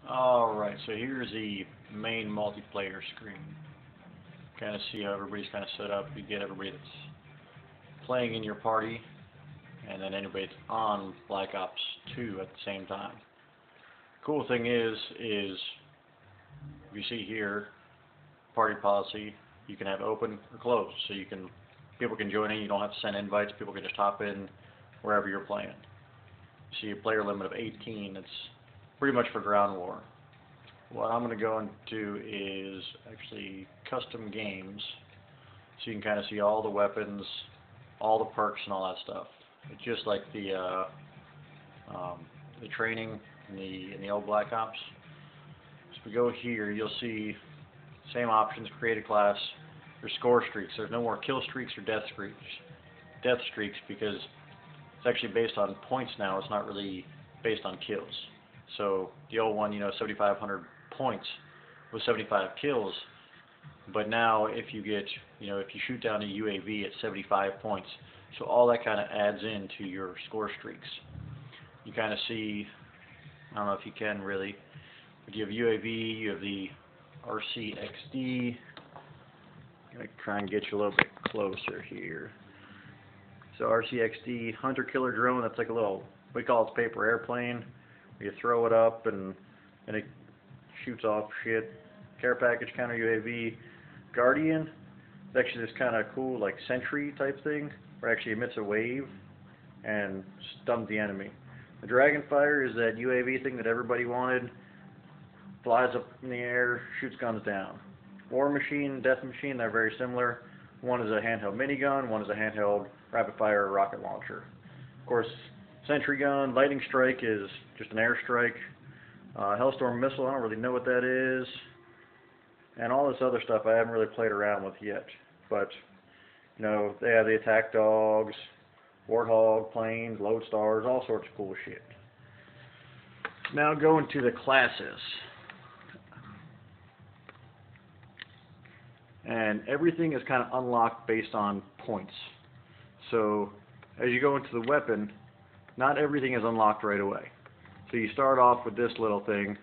Alright, so here's the main multiplayer screen. Kind of see how everybody's kind of set up. You get everybody that's playing in your party, and then anybody that's on Black Ops 2 at the same time. Cool thing is if you see here, party policy, you can have open or closed. So people can join in, you don't have to send invites, people can just hop in wherever you're playing. You see a player limit of 18, it's pretty much for ground war. What I'm going to go into is actually custom games, so you can kind of see all the weapons, all the perks and all that stuff. It's just like the training in the old Black Ops. So if we go here, you'll see same options, create a class. There's score streaks. There's no more kill streaks or death streaks. Death streaks because it's actually based on points now. It's not really based on kills. So the old one, 7,500 points with 75 kills. But now if you get, if you shoot down a UAV at 75 points, so all that kind of adds into your score streaks. You kind of see, I don't know if you can really, but you have UAV, you have the RCXD. I'm going to try and get you a little bit closer here. So RCXD, hunter killer drone, that's like a little, we call it paper airplane. You throw it up and it shoots off shit. Care package counter UAV. Guardian, it's actually this kind of cool like sentry type thing where it actually emits a wave and stuns the enemy. The Dragonfire is that UAV thing that everybody wanted. Flies up in the air, shoots guns down. War Machine, Death Machine, they're very similar. One is a handheld minigun, one is a handheld rapid fire rocket launcher. Of course, Sentry Gun, Lightning Strike is just an airstrike. Hellstorm Missile, I don't really know what that is. And all this other stuff I haven't really played around with yet. But, they have the attack dogs, Warthog, planes, Lodestars, all sorts of cool shit. Now going to the classes. And everything is kind of unlocked based on points. So as you go into the weapon, not everything is unlocked right away. So you start off with this little thing,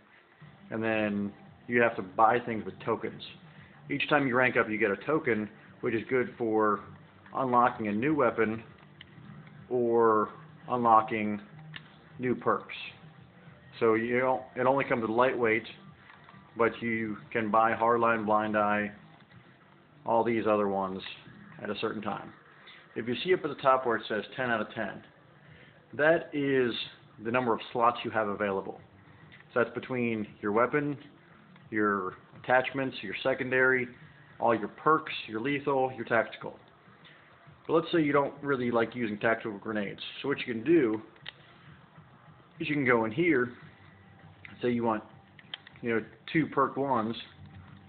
and then you have to buy things with tokens. Each time you rank up, you get a token, which is good for unlocking a new weapon or unlocking new perks. So it only comes with lightweight, but you can buy hardline, blind eye, all these other ones at a certain time. If you see up at the top where it says 10 out of 10, that is the number of slots you have available. So that's between your weapon, your attachments, your secondary, all your perks, your lethal, your tactical. But let's say you don't really like using tactical grenades. So what you can do is you can go in here, say you want 2 perk ones,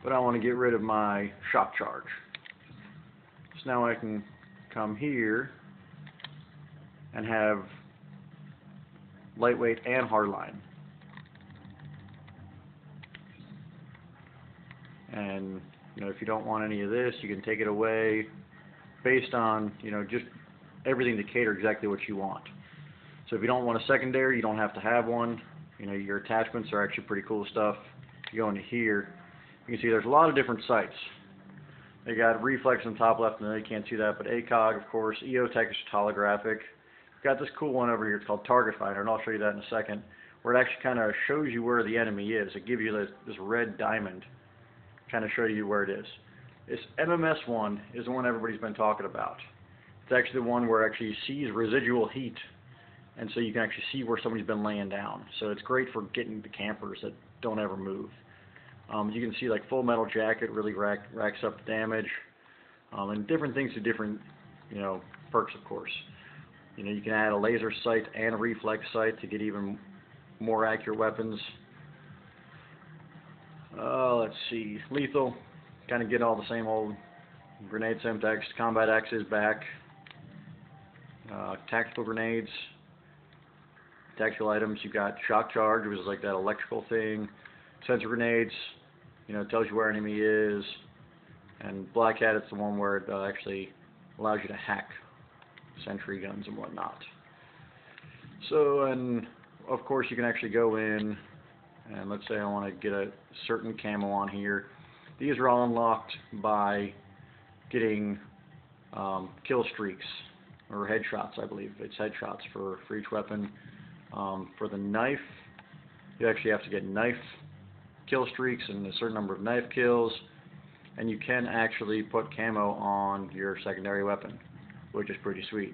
but I want to get rid of my shock charge. So now I can come here and have lightweight and hardline. And if you don't want any of this, you can take it away based on just everything to cater exactly what you want. So if you don't want a secondary, you don't have to have one. Your attachments are actually pretty cool stuff. If you go into here, you can see there's a lot of different sights. They got reflex on the top left, and then you can't see that, but ACOG, of course, EOTech is holographic. Got this cool one over here, it's called Target Finder, and I'll show you that in a second, where it actually kind of shows you where the enemy is. It gives you this red diamond, kind of show you where it is. This MMS one is the one everybody's been talking about. It's actually the one where it actually sees residual heat, and so you can actually see where somebody's been laying down. So it's great for getting the campers that don't ever move. You can see like Full Metal Jacket really racks up damage, and different things to different, perks, of course. You can add a laser sight and a reflex sight to get even more accurate weapons. Let's see, lethal, kind of get all the same old grenade Semtex, combat axes back, tactical grenades, tactical items. You've got shock charge, which is like that electrical thing, sensor grenades, it tells you where enemy is, and Black Hat, it's the one where it actually allows you to hack sentry guns and whatnot. So, and of course you can actually go in and let's say I want to get a certain camo on here. These are all unlocked by getting kill streaks, or headshots, I believe. It's headshots for each weapon. For the knife, you actually have to get knife kill streaks and a certain number of knife kills, and you can actually put camo on your secondary weapon, which is pretty sweet.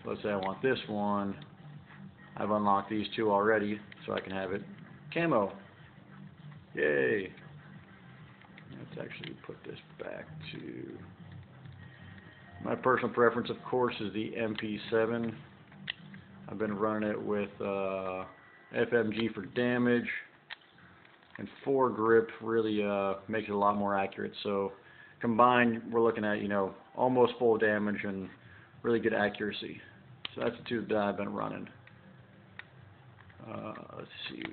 So let's say I want this one. I've unlocked these two already, so I can have it camo. Yay! Let's actually put this back to... My personal preference, of course, is the MP7. I've been running it with FMG for damage, and foregrip really makes it a lot more accurate. So combined, we're looking at, you know, almost full damage and really good accuracy. So that's the two that I've been running. Let's see.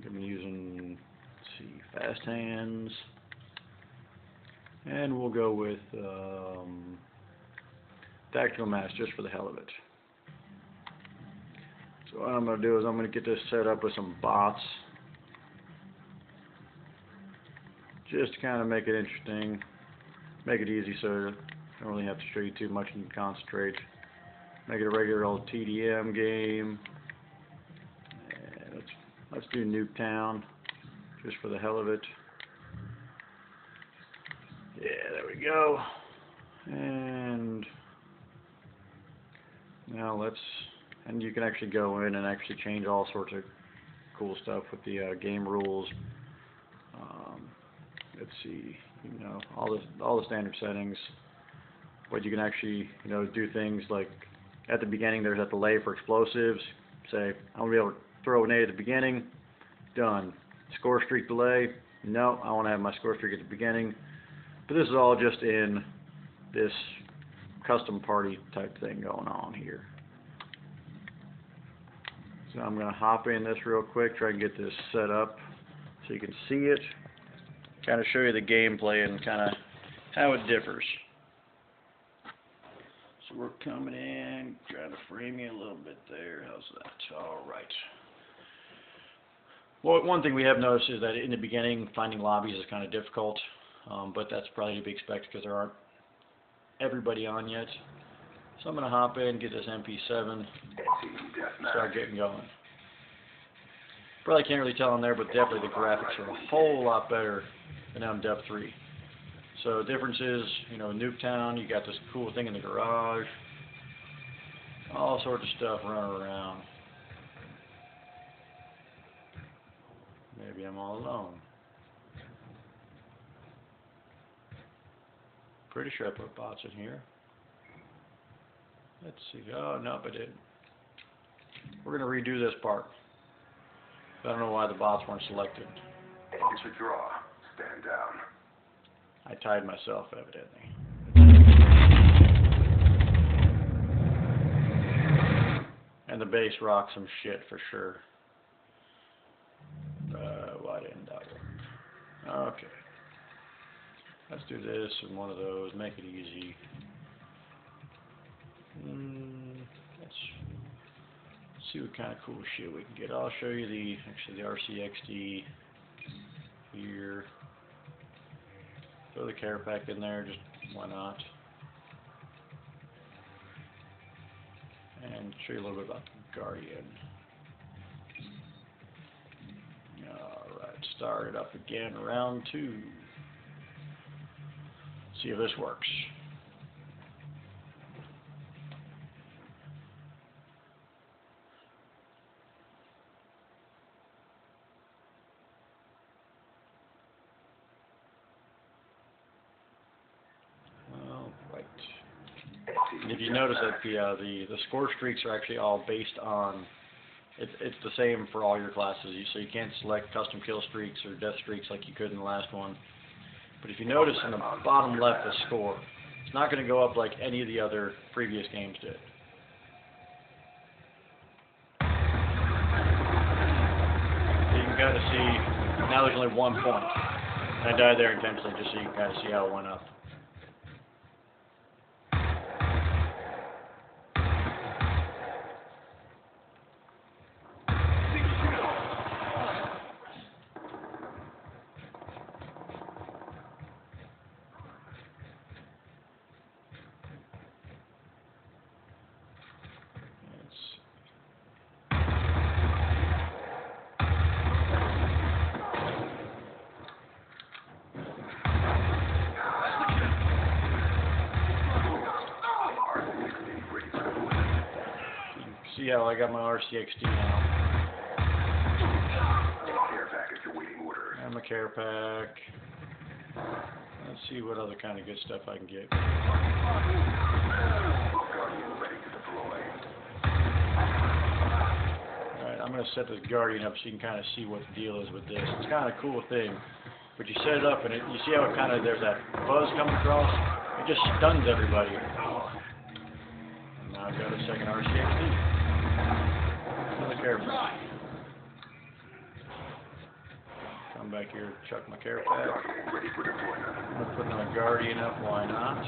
I'm using, let's see, fast hands, and we'll go with tactical mask just for the hell of it. So what I'm going to do is I'm going to get this set up with some bots, just to kind of make it interesting, make it easy so I don't really have to show you too much and concentrate. Make it a regular old TDM game. And let's do Nuketown just for the hell of it. Yeah, there we go. And now and you can actually go in and actually change all sorts of cool stuff with the game rules. Let's see, you know, all the standard settings. But you can actually, you know, do things like at the beginning there's a delay for explosives. Say, I want to be able to throw a nade at the beginning. Done. Score streak delay. No, I want to have my score streak at the beginning. But this is all just in this custom party type thing going on here. So I'm going to hop in this real quick, try and get this set up so you can see it. Kind of show you the gameplay and kind of how it differs. So we're coming in, trying to frame you a little bit there. How's that? All right. Well, one thing we have noticed is that in the beginning, finding lobbies is kind of difficult, but that's probably to be expected because there aren't everybody on yet. So I'm going to hop in, get this MP7, start getting going. Probably can't really tell on there, but definitely the graphics are a whole lot better than on Depth 3. So the difference is, you know, Nuketown, you got this cool thing in the garage, all sorts of stuff running around. Maybe I'm all alone. Pretty sure I put bots in here. Let's see. Oh, nope, I didn't. We're going to redo this part. I don't know why the bots weren't selected. It's a draw. Stand down. I tied myself, evidently. And the base rocked some shit for sure. Why didn't that work? Okay. Let's do this and one of those. Make it easy. Let's see what kind of cool shit we can get. I'll show you the RCXD here. Throw the care pack in there, just why not? And show you a little bit about the Guardian. Alright, start it up again, round 2. See if this works. And if you notice that the score streaks are actually all based on, it's the same for all your classes, so you can't select custom kill streaks or death streaks like you could in the last one. But if you notice in the bottom left, the score, it's not going to go up like any of the other previous games did. So you can kind of see, now there's only 1 point. I died there intentionally just so you can kind of see how it went up. see how I got my RCXD now. Care package awaiting orders. And my care pack. Let's see what other kind of good stuff I can get. Guardian ready to deploy. Alright, I'm going to set this Guardian up so you can kind of see what the deal is with this. It's kind of a cool thing. But you set it up and you see how it kind of, there's that buzz coming across? It just stuns everybody. And now I've got a second RCXD. Another care pack. Come back here, chuck my care pack. Guardian ready for deployment. I'm going to put another Guardian up, why not?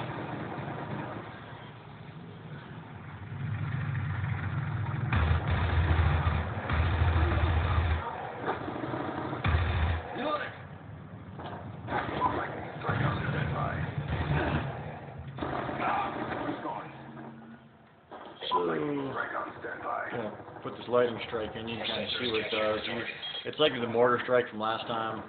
Put this lightning strike in, you can kind of see what it does. It's like the mortar strike from last time.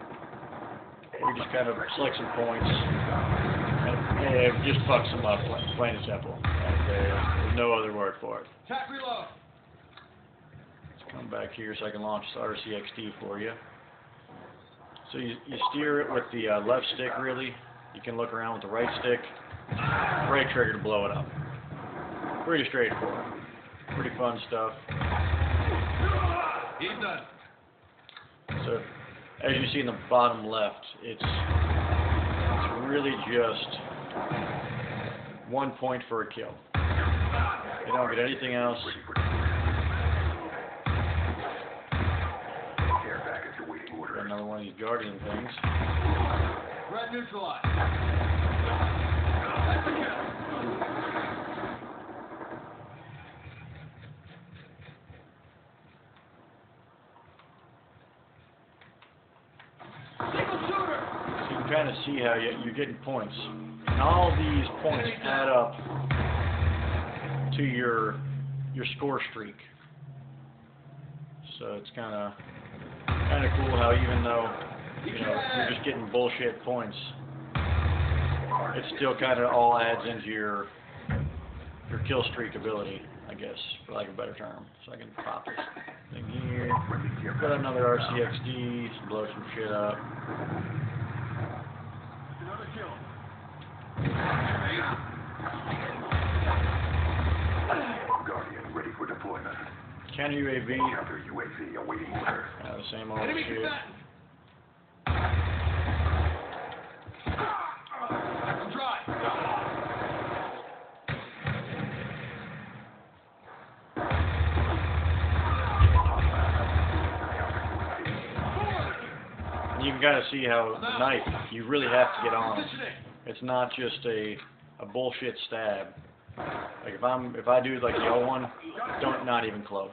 We just kind of select some points, and it just fucks them up, plain and simple. There's no other word for it. Attack reload. Let's come back here so I can launch this RCXD for you. So you steer it with the left stick, really. You can look around with the right stick, right trigger to blow it up. Pretty straightforward. Pretty fun stuff. He's done. So, as you see in the bottom left, it's really just 1 point for a kill. You don't get anything else. Got another one of these Guardian things. Red neutralized. Kind of see how you're getting points, and all these points add up to your score streak. So it's kind of cool how even though you're just getting bullshit points, it still kind of all adds into your kill streak ability, I guess, for lack of a better term. So I can pop this thing here, put another RCXD, blow some shit up. Guardian ready for deployment. Counter UAV. Counter UAV awaiting orders. The same old Enemy shit. combatant. Dry. And you can kind of see how the knife, you really have to get on it. It's not just a bullshit stab. Like if I do like the old one, not even close.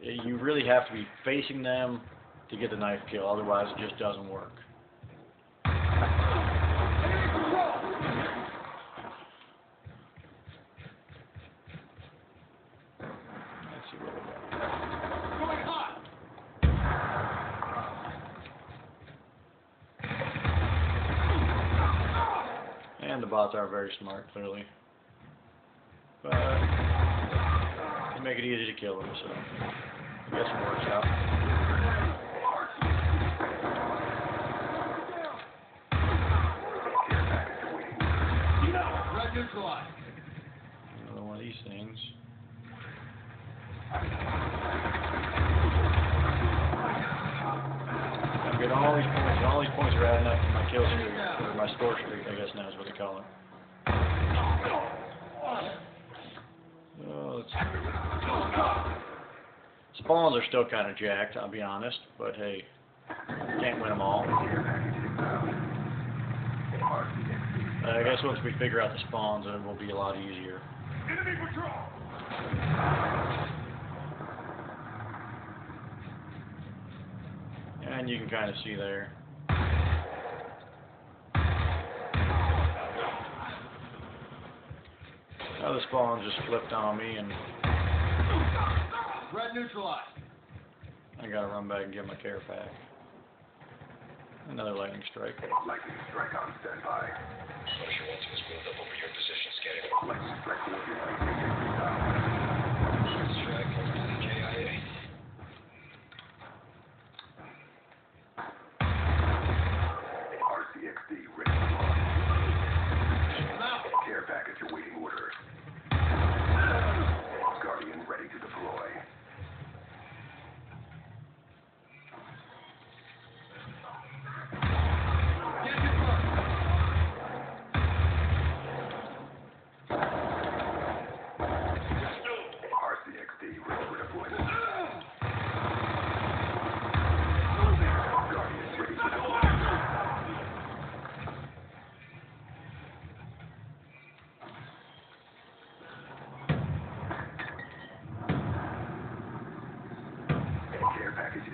You really have to be facing them to get the knife kill, otherwise it just doesn't work. Let's see what we got. Going hot. And the bots are very smart, clearly. But they make it easy to kill them, so I guess it works out. Red neutralized. Another one of these things. I'm getting all these points, and all these points are adding up to my kill streak, or my score streak, I guess now is what they call it. Oh, spawns are still kind of jacked, I'll be honest, but hey, can't win them all. I guess once we figure out the spawns, it will be a lot easier. Enemy patrol. And you can kind of see there. Now the spawn just flipped on me, and Red neutralized. I gotta run back and get my care pack. Another lightning strike. Lightning strike on standby. Pressure 1 to move up over your position, scanning. Lightning strike coordinates.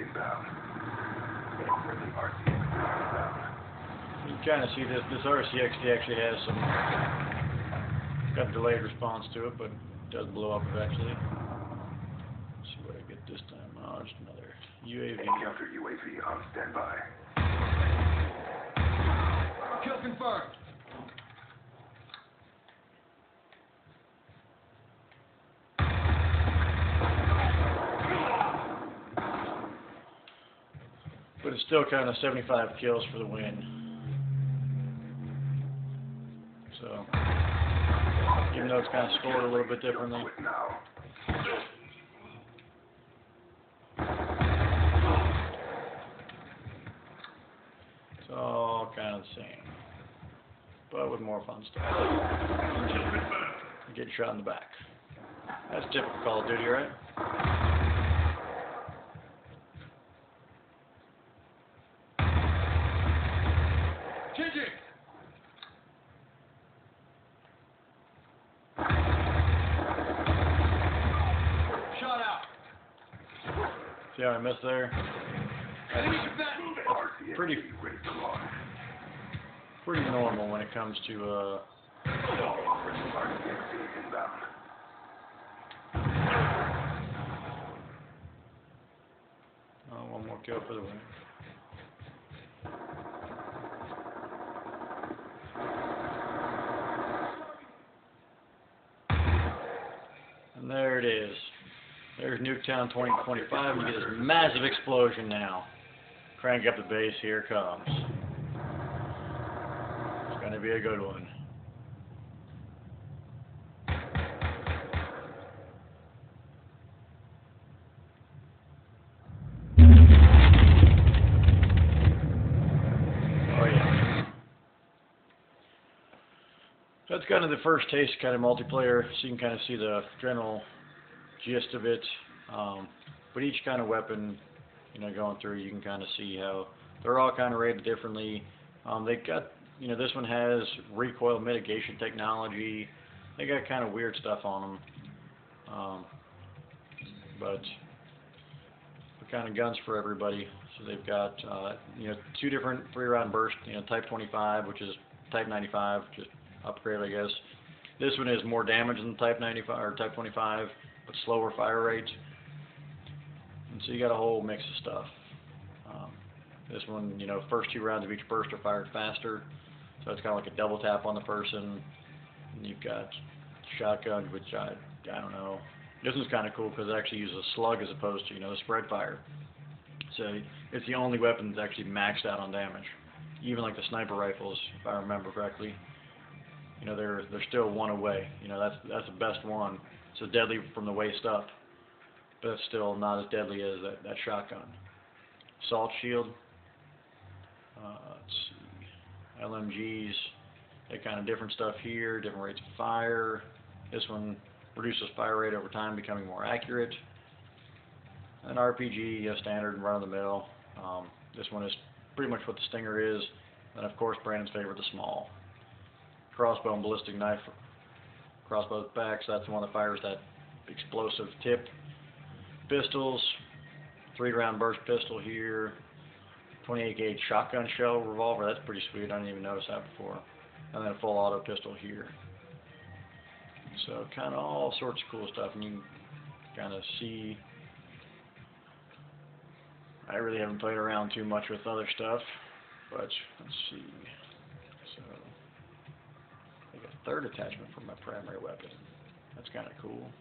inbound. Friendly RCXD inbound. You can kind of see this RCXD actually has some got delayed response to it, but it does blow up eventually. Let's see what I get this time. Oh, just another UAV. Encounter UAV on standby. Kill confirmed. But it's still kind of 75 kills for the win. So, even though it's kind of scored a little bit differently. Quit now. It's all kind of the same. But with more fun stuff. You get shot in the back. That's typical Call of Duty, right? Changing. Shot out. See how I missed there? Enemy defense. RCXD Pretty ready to launch. pretty normal when it comes to Friendly RCXD inbound. one more kill for the win. And there it is. There's Nuketown 2025. You get this massive explosion now. Crank up the bass, here it comes. It's gonna be a good one. Oh yeah. That's kind of the first taste kind of multiplayer, so you can kind of see the general gist of it. But each kind of weapon, you know, going through, you can kind of see how they're all kind of rated differently. They got, you know, this one has recoil mitigation technology. They got kind of weird stuff on them. But they're kind of guns for everybody. So they've got, you know, 2 different 3-round bursts. You know, Type 25, which is Type 95, just upgrade, I guess. This one is more damage than Type 95 or Type 25, but slower fire rate. And so you got a whole mix of stuff. This one, you know, first 2 rounds of each burst are fired faster, so it's kind of like a double tap on the person. And you've got shotgun, which I don't know. This one's kind of cool because it actually uses a slug as opposed to, you know, the spread fire. So it's the only weapon that's actually maxed out on damage. Even like the sniper rifles, if I remember correctly, you know, they're still 1 away. You know, that's the best one. So deadly from the waist up, but it's still not as deadly as that shotgun. Salt shield. Let's see. LMGs. That kind of different stuff here. Different rates of fire. This one reduces fire rate over time, becoming more accurate. And RPG, standard and run of the mill. This one is pretty much what the Stinger is. And of course, Brandon's favorite, the small. Crossbow and ballistic knife. Crossbow's back, so that's the one that fires that explosive tip. Pistols, 3-round burst pistol here. 28 gauge shotgun shell revolver. That's pretty sweet. I didn't even notice that before. And then a full auto pistol here. So kind of all sorts of cool stuff, and you can kind of see. I really haven't played around too much with other stuff, but let's see. So I got a 3rd attachment for my primary weapon. That's kind of cool.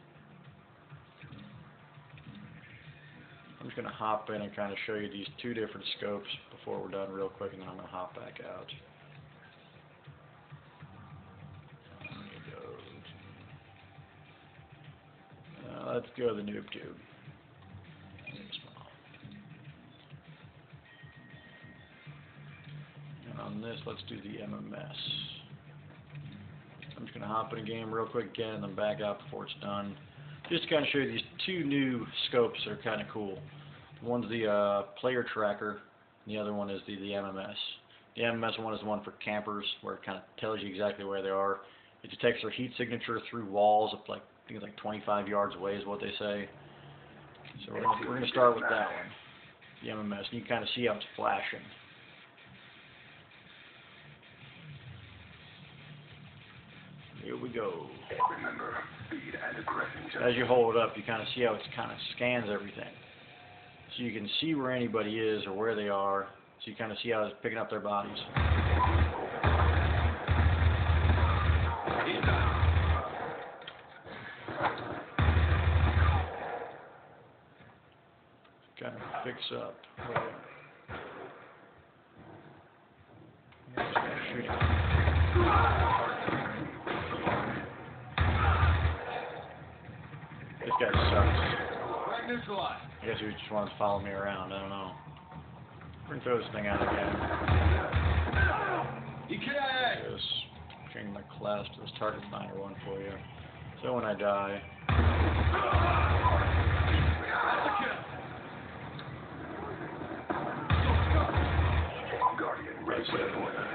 I'm just going to hop in and kind of show you these 2 different scopes before we're done real quick, and then I'm going to hop back out. Let's go to the noob tube. And on this, let's do the MMS. I'm just going to hop in a game real quick again and then back out before it's done. Just to kind of show you these 2 new scopes that are kind of cool. One's the player tracker, and the other one is the MMS. The MMS one is the one for campers, where it kind of tells you exactly where they are. It detects their heat signature through walls of like, I think it's like 25 yards away is what they say. So we're gonna start with that one. the MMS, and you can kind of see how it's flashing. Here we go. Remember, speed and aggression. As you hold it up, you kind of see how it kind of scans everything. So you can see where anybody is or where they are. So you kind of see how it's picking up their bodies. He's down. Kind of fix up. Yeah, just kind of shooting. This guy sucks. Frag neutralized. I guess he just wants to follow me around. I don't know. We're gonna throw this thing out again. EKIA. Just change my class to this target finder one for you. So when I die, That's a kill. Guardian ready for deployment.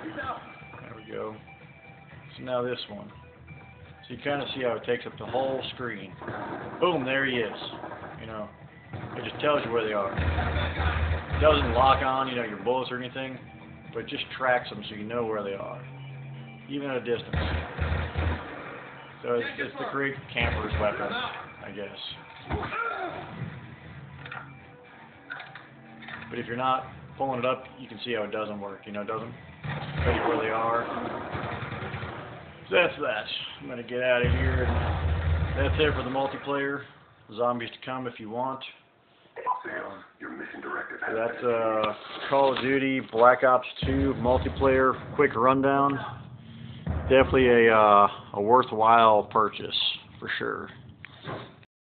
He's out. there we go. So now this one. So you kind of see how it takes up the whole screen. Boom, there he is. You know, it just tells you where they are. It doesn't lock on, you know, your bullets or anything, but it just tracks them so you know where they are, even at a distance. So it's the great camper's weapon, I guess. But if you're not pulling it up, you can see how it doesn't work. You know, it doesn't tell you where they are. So that's that. I'm going to get out of here. That's it for the multiplayer. Zombies to come if you want. Your mission directive So has that's Call of Duty Black Ops 2 multiplayer quick rundown. Definitely a worthwhile purchase for sure.